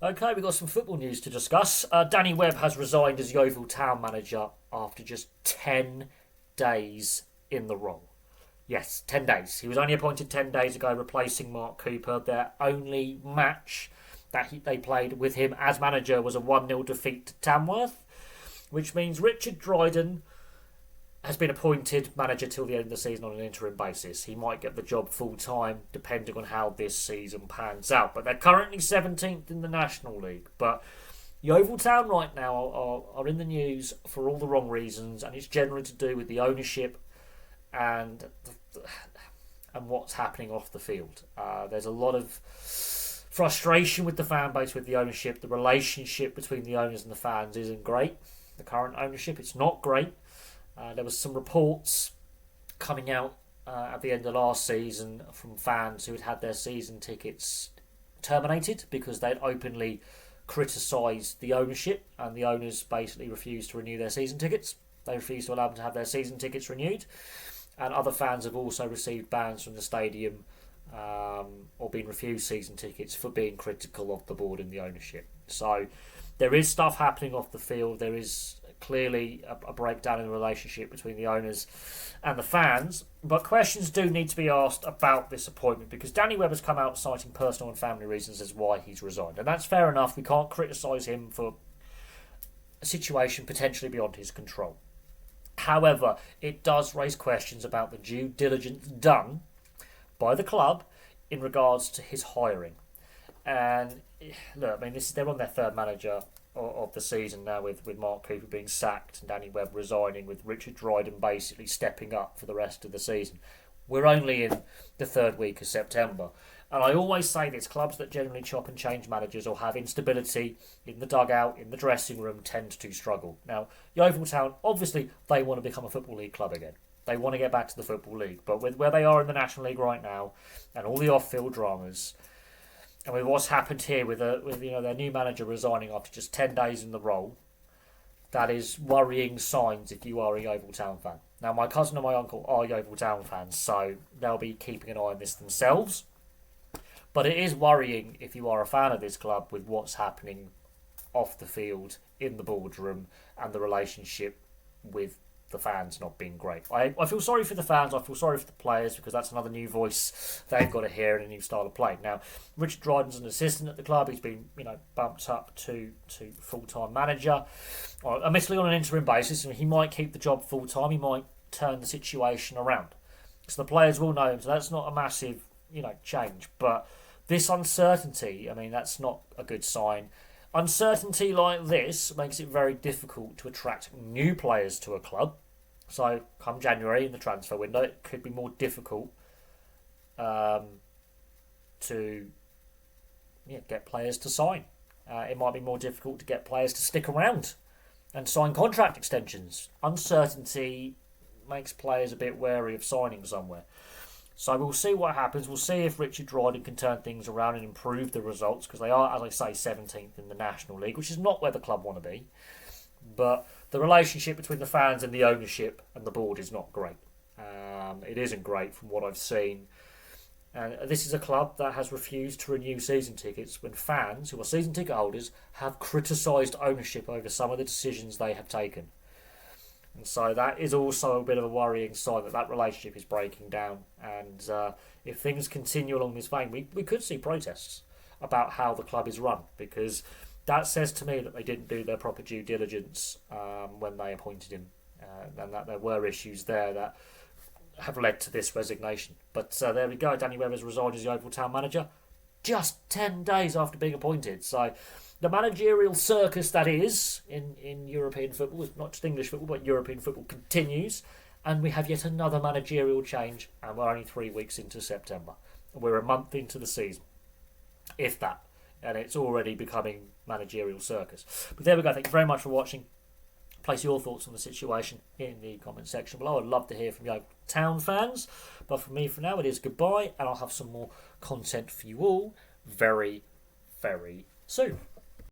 Okay, we've got some football news to discuss. Danny Webb has resigned as Yeovil town manager after just 10 days in the role. Yes, 10 days. He was only appointed 10 days ago, replacing Mark Cooper. Their only match they played with him as manager was a 1-0 defeat to Tamworth, which means Richard Dryden has been appointed manager till the end of the season on an interim basis. He might get the job full time depending on how this season pans out. But they're currently 17th in the National League. But Yeovil Town right now are in the news for all the wrong reasons, and it's generally to do with the ownership and what's happening off the field. There's a lot of frustration with the fan base, with the ownership. The relationship between the owners and the fans isn't great. The current ownership, it's not great. There was some reports coming out at the end of last season from fans who had had their season tickets terminated because they'd openly criticised the ownership, and the owners basically refused to renew their season tickets. They refused to allow them to have their season tickets renewed, and other fans have also received bans from the stadium or been refused season tickets for being critical of the board and the ownership. So there is stuff happening off the field. There is clearly a breakdown in the relationship between the owners and the fans, but questions do need to be asked about this appointment, because Danny Webb has come out citing personal and family reasons as why he's resigned, and that's fair enough. We can't criticise him for a situation potentially beyond his control. However, it does raise questions about the due diligence done by the club in regards to his hiring. And look, I mean, they're on their third manager of the season now, with Mark Cooper being sacked and Danny Webb resigning, with Richard Dryden basically stepping up for the rest of the season. We're only in the third week of September, and I always say this: clubs that generally chop and change managers or have instability in the dugout, in the dressing room, tend to struggle. Now, Yeovil Town, obviously, they want to become a Football League club again. They want to get back to the Football League, but with where they are in the National League right now, and all the off-field dramas, and with what's happened here with their new manager resigning after just 10 days in the role, that is worrying signs if you are a Yeovil Town fan. Now, my cousin and my uncle are Yeovil Town fans, so they'll be keeping an eye on this themselves. But it is worrying if you are a fan of this club with what's happening off the field, in the boardroom, and the relationship with the fans not being great. I feel sorry for the fans, I feel sorry for the players, because that's another new voice they've got to hear in a new style of play. Now, Richard Dryden's an assistant at the club. He's been bumped up to full-time manager, or admittedly on an interim basis, and he might keep the job full-time. He might turn the situation around. So the players will know him, so that's not a massive change. But this uncertainty, I mean, that's not a good sign. Uncertainty like this makes it very difficult to attract new players to a club. So come January in the transfer window, it could be more difficult to get players to sign. It might be more difficult to get players to stick around and sign contract extensions. Uncertainty makes players a bit wary of signing somewhere. So we'll see what happens. We'll see if Richard Dryden can turn things around and improve the results, because they are, as I say, 17th in the National League, which is not where the club want to be. But the relationship between the fans and the ownership and the board is not great. It isn't great from what I've seen. And this is a club that has refused to renew season tickets when fans, who are season ticket holders, have criticised ownership over some of the decisions they have taken. And so that is also a bit of a worrying sign that relationship is breaking down. And if things continue along this vein, we could see protests about how the club is run, because that says to me that they didn't do their proper due diligence when they appointed him, and that there were issues there that have led to this resignation. But there we go. Danny Webb has resigned as the Yeovil Town manager just 10 days after being appointed. So the managerial circus that is in European football, not just English football, but European football, continues. And we have yet another managerial change, and we're only 3 weeks into September. We're a month into the season, if that. And it's already becoming managerial circus. But there we go. Thank you very much for watching. Place your thoughts on the situation in the comment section below. I'd love to hear from you Town fans. But for me, for now, it is goodbye. And I'll have some more content for you all very, very soon.